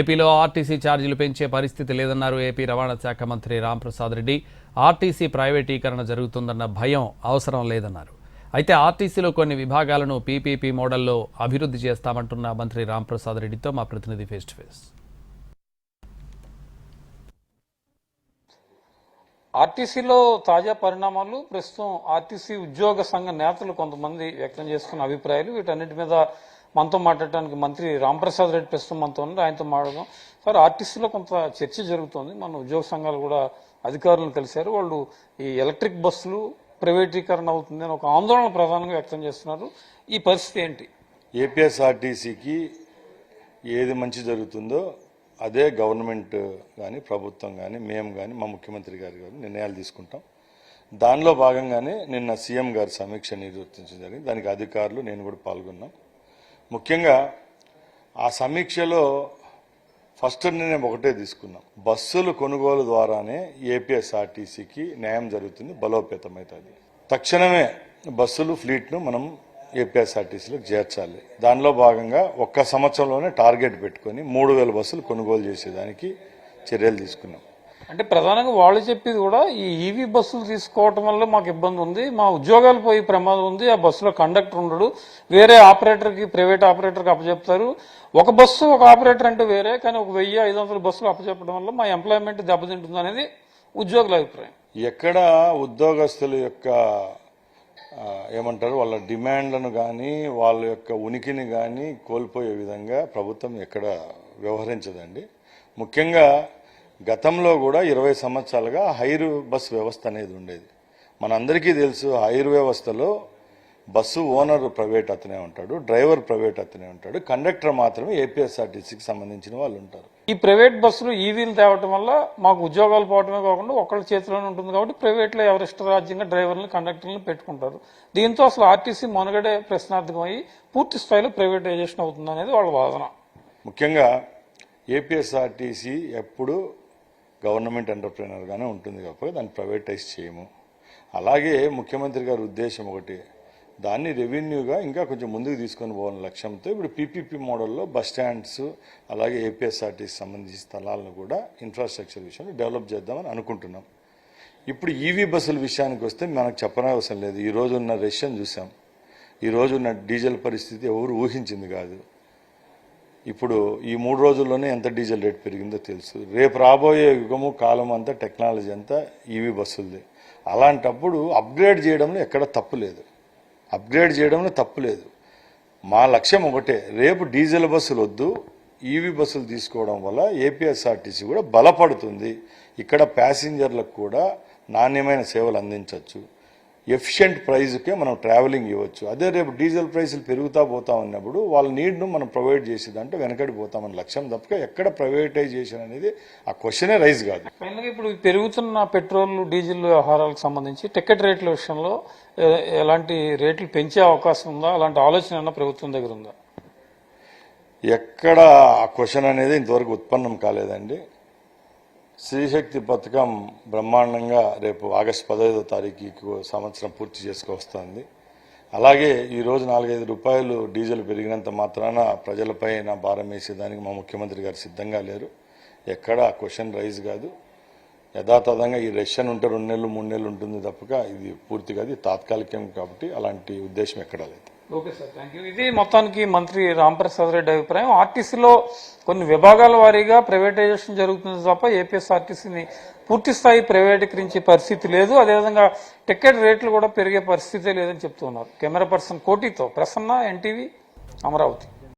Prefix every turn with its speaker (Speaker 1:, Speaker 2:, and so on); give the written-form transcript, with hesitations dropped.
Speaker 1: ఏపీలో ఆర్టీసీ ఛార్జీలు పెంచే పరిస్థితి లేదన్నారు ఏపీ రవాణా శాఖ మంత్రి రాంప్రసాద్ రెడ్డి. ఆర్టీసీ ప్రైవేటీకరణ జరుగుతుందన్న భయం అవసరం లేదన్నారు. అయితే ఆర్టీసీలో కొన్ని విభాగాలను పీపీపీ మోడల్లో అభివృద్ధి చేస్తామంటున్న మంత్రి రాంప్రసాద్ రెడ్డితో మా ప్రతినిధి ఫేస్ టు ఫేస్.
Speaker 2: ఆర్టీసీలో తాజా పరిణామాలు ప్రస్తుతం ఆర్టీసీ ఉద్యోగ సంఘ నేతలు కొంతమంది వ్యక్తం చేస్తున్న అభిప్రాయాలు, వీటన్నిటి మీద మనతో మాట్లాడటానికి మంత్రి రాంప్రసాద్ రెడ్డి ప్రస్తుతం మనతో ఉన్నారు. ఆయనతో మాట్లాడదాం. సార్, ఆర్టీసీలో కొంత చర్చ జరుగుతోంది. మన ఉద్యోగ సంఘాలు కూడా అధికారులను కలిశారు. వాళ్ళు ఈ ఎలక్ట్రిక్ బస్సులు ప్రైవేటీకరణ అవుతుందని ఒక ఆందోళన ప్రధానంగా వ్యక్తం చేస్తున్నారు. ఈ పరిస్థితి ఏంటి?
Speaker 3: ఏపీఎస్ఆర్టీసీకి ఏది మంచి జరుగుతుందో అదే గవర్నమెంట్ కానీ ప్రభుత్వం కానీ మేము కానీ మా ముఖ్యమంత్రి గారు కానీ నిర్ణయాలు తీసుకుంటాం. దానిలో భాగంగానే నిన్న సీఎం గారి సమీక్ష నిర్వర్తించడం జరిగింది. దానికి అధికారులు నేను కూడా పాల్గొన్నాం. ముఖ్యంగా ఆ సమీక్షలో ఫస్ట్ నిర్ణయం ఒకటే తీసుకున్నాం. బస్సులు కొనుగోలు ద్వారానే ఏపీఎస్ఆర్టీసీకి న్యాయం జరుగుతుంది, బలోపేతమవుతుంది. తక్షణమే బస్సులు ఫ్లీట్ను మనం ఏపీఎస్ఆర్టీసీలోకి చేర్చాలి. దానిలో భాగంగా ఒక్క సంవత్సరంలోనే టార్గెట్ పెట్టుకొని 3000 బస్సులు కొనుగోలు చేసేదానికి చర్యలు తీసుకున్నాం.
Speaker 2: అంటే ప్రధానంగా వాళ్ళు చెప్పేది కూడా ఈ ఈవీ బస్సులు తీసుకోవటం వల్ల మాకు ఇబ్బంది ఉంది, మా ఉద్యోగాలు పోయి ప్రమాదం ఉంది, ఆ బస్సులో కండక్టర్ ఉండడు, వేరే ఆపరేటర్కి ప్రైవేట్ ఆపరేటర్కి అప్పచెప్తారు. ఒక బస్సు ఒక ఆపరేటర్ అంటే వేరే, కానీ ఒక 1500 బస్సులు అప్పచెప్పడం వల్ల మా ఎంప్లాయ్మెంట్ దెబ్బతింటుంది అనేది ఉద్యోగుల అభిప్రాయం.
Speaker 3: ఎక్కడ ఉద్యోగస్తుల యొక్క ఏమంటారు వాళ్ళ డిమాండ్లను కానీ వాళ్ళ యొక్క ఉనికిని కానీ కోల్పోయే విధంగా ప్రభుత్వం ఎక్కడ వ్యవహరించదండి. ముఖ్యంగా గతంలో కూడా 20 సంవత్సరాలుగా హైర్ బస్ వ్యవస్థ అనేది ఉండేది. మనందరికీ తెలుసు, హైర్ వ్యవస్థలో బస్సు ఓనర్ ప్రైవేట్ అతనే ఉంటాడు, డ్రైవర్ ప్రైవేట్ అతనే ఉంటాడు, కండక్టర్ మాత్రమే ఏపీఎస్ఆర్టీసీకి సంబంధించిన వాళ్ళు ఉంటారు.
Speaker 2: ఈ ప్రైవేట్ బస్సులు ఈవీలు తేవటం వల్ల మాకు ఉద్యోగాలు పోవటమే కాకుండా ఒకళ్ళ చేతిలోనే ఉంటుంది కాబట్టి ప్రైవేట్లో ఎవరిష్టరాజ్యంగా డ్రైవర్లను కండక్టర్లను పెట్టుకుంటారు. దీంతో అసలు ఆర్టీసీ మనుగడే ప్రశ్నార్థకమై పూర్తి స్థాయిలో ప్రైవేటైజేషన్ అవుతుంది అనేది వాళ్ళ వాదన.
Speaker 3: ముఖ్యంగా ఏపీఎస్ఆర్టీసీ ఎప్పుడు గవర్నమెంట్ ఎంటర్ప్రైనర్గానే ఉంటుంది కాబట్టి దాన్ని ప్రైవేటైజ్ చేయము. అలాగే ముఖ్యమంత్రి గారి ఉద్దేశం ఒకటి, దాన్ని రెవెన్యూగా ఇంకా కొంచెం ముందుకు తీసుకొని పోవాలని లక్ష్యంతో ఇప్పుడు పీపీపీ మోడల్లో బస్ స్టాండ్స్ అలాగే ఏపీఎస్ఆర్టీసీ సంబంధించిన స్థలాలను కూడా ఇన్ఫ్రాస్ట్రక్చర్ విషయంలో డెవలప్ చేద్దామని అనుకుంటున్నాం. ఇప్పుడు ఈవీ బస్సుల విషయానికి వస్తే మనకు చెప్పనవసరం లేదు. ఈ రోజు ఉన్న రష్యన్ చూసాం, ఈ రోజు ఉన్న డీజిల్ పరిస్థితి ఎవరు ఊహించింది కాదు. ఇప్పుడు ఈ 3 రోజుల్లోనే ఎంత డీజిల్ రేట్ పెరిగిందో తెలుసు. రేపు రాబోయే యుగము కాలం అంతా టెక్నాలజీ అంతా ఈవీ బస్సులది. అలాంటప్పుడు అప్గ్రేడ్ చేయడంలో ఎక్కడ తప్పు లేదు, మా లక్ష్యం ఒకటే, రేపు డీజిల్ బస్సులు వద్దు, ఈవీ బస్సులు తీసుకోవడం వల్ల ఏపీఎస్ఆర్టీసీ కూడా బలపడుతుంది. ఇక్కడ ప్యాసింజర్లకు కూడా నాణ్యమైన సేవలు అందించవచ్చు, ఎఫిషియెంట్ ప్రైజ్కే మనం ట్రావెలింగ్ ఇవ్వచ్చు. అదే రేపు డీజిల్ ప్రైసులు పెరుగుతా పోతా ఉన్నప్పుడు వాళ్ళ నీడ్ను మనం ప్రొవైడ్ చేసేదంటే వెనకడిపోతామని లక్ష్యం తప్ప ఎక్కడ ప్రైవేటైజేషన్ అనేది ఆ క్వశ్చనే రైజ్ కాదు.
Speaker 2: ఇప్పుడు పెరుగుతున్న పెట్రోల్ డీజిల్ వ్యవహారాలకు సంబంధించి టికెట్ రేట్ల విషయంలో ఎలాంటి రేట్లు పెంచే అవకాశం ఉందా? అలాంటి ఆలోచన ప్రభుత్వం దగ్గర ఉందా?
Speaker 3: ఎక్కడ ఆ క్వశ్చన్ అనేది ఇంతవరకు ఉత్పన్నం కాలేదండి. శ్రీశక్తి పథకం బ్రహ్మాండంగా రేపు ఆగస్టు 15వ తారీఖుకి సంవత్సరం పూర్తి చేసుకొస్తుంది. అలాగే ఈరోజు 4-5 రూపాయలు డీజిల్ పెరిగినంత మాత్రాన ప్రజలపైన భారం వేసేదానికి మా ముఖ్యమంత్రి గారు సిద్ధంగా లేరు. ఎక్కడ ఆ క్వశ్చన్ రైజ్ కాదు. యథాతథంగా ఈ రష్యన్ ఉంటే 2 నెలలు 3 నెలలు ఉంటుంది తప్పక ఇది పూర్తిగా ఇది తాత్కాలికం కాబట్టి అలాంటి ఉద్దేశం ఎక్కడా లేదు.
Speaker 2: Okay sir, thank you. ఇది మొత్తానికి మంత్రి రాంప్రసాద్ రెడ్డి అభిప్రాయం. ఆర్టీసీలో కొన్ని విభాగాల వారీగా ప్రైవేటైజేషన్ జరుగుతుంది తప్ప ఏపీఎస్ఆర్టీసీని పూర్తి స్థాయి ప్రైవేటీకరించే పరిస్థితి లేదు. అదేవిధంగా టికెట్ రేట్లు కూడా పెరిగే పరిస్థితే లేదని చెప్తున్నారు. కెమెరా పర్సన్ కోటితో ప్రసన్న, ఎన్టీవీ, అమరావతి.